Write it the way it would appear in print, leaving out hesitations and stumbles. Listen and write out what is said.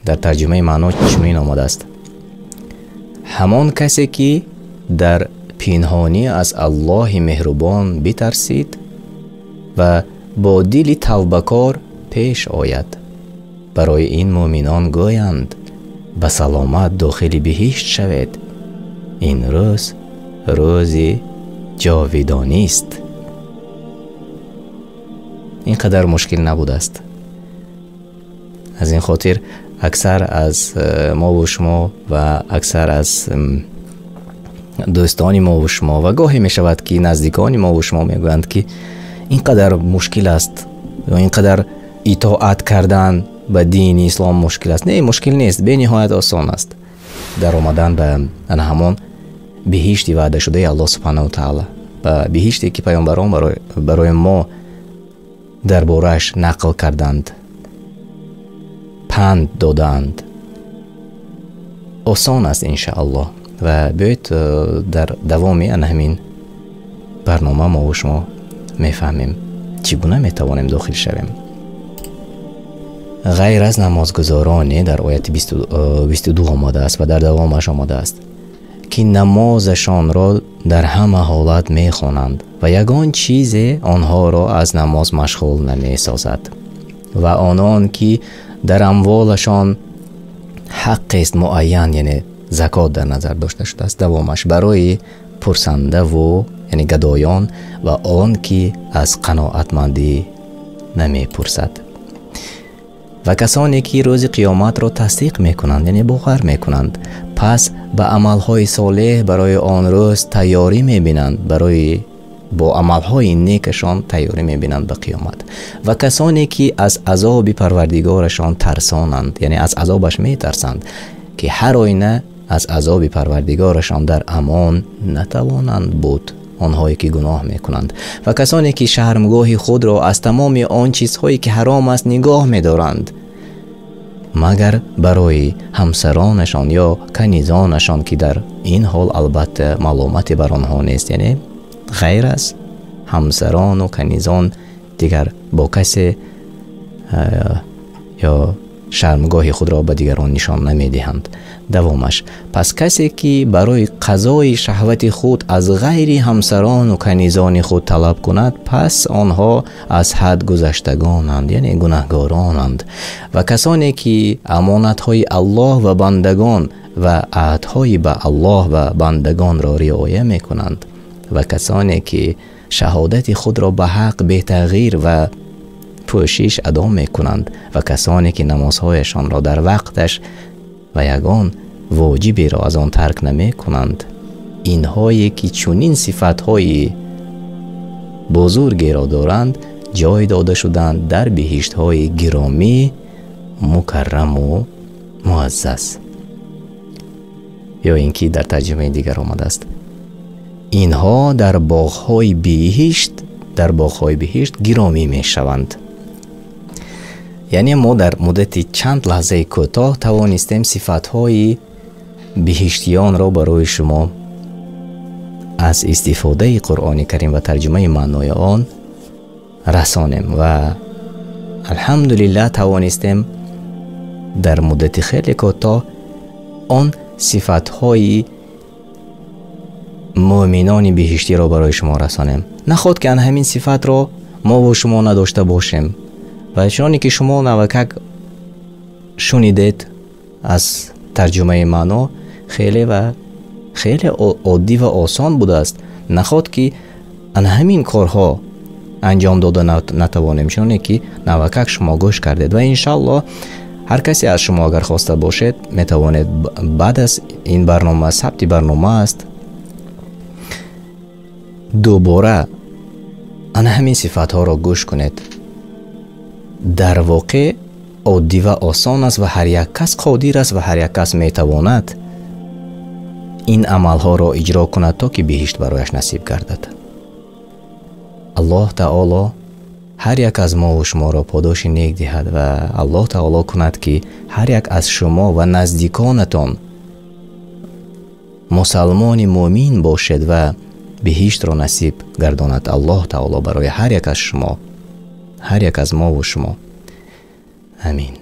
در ترجمه معنا چنین آمده است: همان کسی که در پنهانی از الله مهربان بترسید و با دل توبه‌کار پیش آید، برای این مؤمنان گویند به سلامت داخل بهشت شوید، این روز روزی جاودانی است. اینقدر مشکل نبوده است. از این خاطر اکثر از ما و شما و اکثر از دوستانی ما و شما و گاهی می شود که نزدیکانی ما و شما می گویند که اینقدر مشکل است و اینقدر اطاعت کردن به دین اسلام مشکل است. نه، مشکل نیست، به نهایت آسان است در آمدن به همان بهشتی وعده شده الله سبحانه و تعالی، و بهشتی که پیامبران برای ما دربارش نقل کردند، پند دادند. آسان است انشاءالله. و بیایید در دوامی همین برنامه ما و شما میفهمیم چگونه میتوانیم داخل شویم. غیر از نمازگزارانی در آیت 22 آمده است و در دوامش آمده است که نمازشان را در همه حالت میخوانند و یگان چیز آنها را از نماز مشغول نمیسازد و آنان که در اموالشان حق است معین، یعنی زکات در نظر داشته شده است، دوامش برای پرسنده و یعنی گدایان و آن که از قناعتمندی نمی پرسد و کسانی که روز قیامت را تصدیق میکنند، یعنی باور میکنند، پس به عملهای صالح برای آن روز تیاری میبینند، با عملهای نیکشان تیاری میبینند به قیامت. و کسانی که از عذاب پروردگارشان ترسانند، یعنی از عذابش میترسند که هر آینه از عذاب پروردگارشان در امان نتوانند بود، آنهایی که گناه میکنند. و کسانی که شرمگاه خود را از تمام آن چیزهایی که حرام است نگاه میدارند، مگر برای همسرانشان یا کنیزانشان که در این حال البته ملامتی بر آنها نیست، یعنی غیر از همسران و کنیزان دیگر با کسی یا شرمگاه خود را به دیگران نشان نمیدهند. دوامش: پس کسی که برای قضای شهوت خود از غیر همسران و کنیزان خود طلب کند، پس آنها از حد گذشتگانند، یعنی گناهگارانند. و کسانی که امانت‌های الله و بندگان و عهدهای به الله و بندگان را رعایت می‌کنند و کسانی که شهادت خود را به حق به تغییر و پوشش ادا می‌کنند و کسانی که نمازهایشان را در وقتش و یگان واجبی را از آن ترک نمی کنند، اینهایی که چنین صفتهای بزرگی را دارند جای داده شدند در بهشت‌های گرامی مکرم و معزز. یا اینکه در ترجمه دیگر آمده است: اینها در باغ‌های بهشت گرامی می شوند. یعنی ما در مدت چند لحظه کوتاه توانستیم صفت‌های بهشتیان را برای شما از استفاده قرآن کریم و ترجمه معنای آن رسانیم و الحمدلله توانستیم در مدت خیلی کوتاه آن صفت‌های مؤمنان بهشتی را برای شما رسانیم. نخواد که همین صفت را ما و شما نداشته باشیم و چنانی که شما نوکک شنیدید از ترجمه معنا خیلی عادی و آسان بوده است. نخواد که همین کارها انجام داده نتوانیم، چنانی که نوکک شما گوش کردید و انشالله هر کسی از شما اگر خواسته باشید میتوانید بعد از این برنامه، ثبت برنامه است، دوباره همین صفات ها را گوش کنید. در واقع عادی و آسان است و هر یک کس قادر است و هر یک کس میتواند این عمل ها را اجرا کند تا که بهشت برایش نصیب گردد. الله تعالی هر یک از ما و شما را پاداش نیک دهد و الله تعالی کند که هر یک از شما و نزدیکانتان مسلمان مؤمن باشد و بهشت را نصیب گرداند الله تعالی برای هر یک از شما، هر یک از ما و شما. آمین.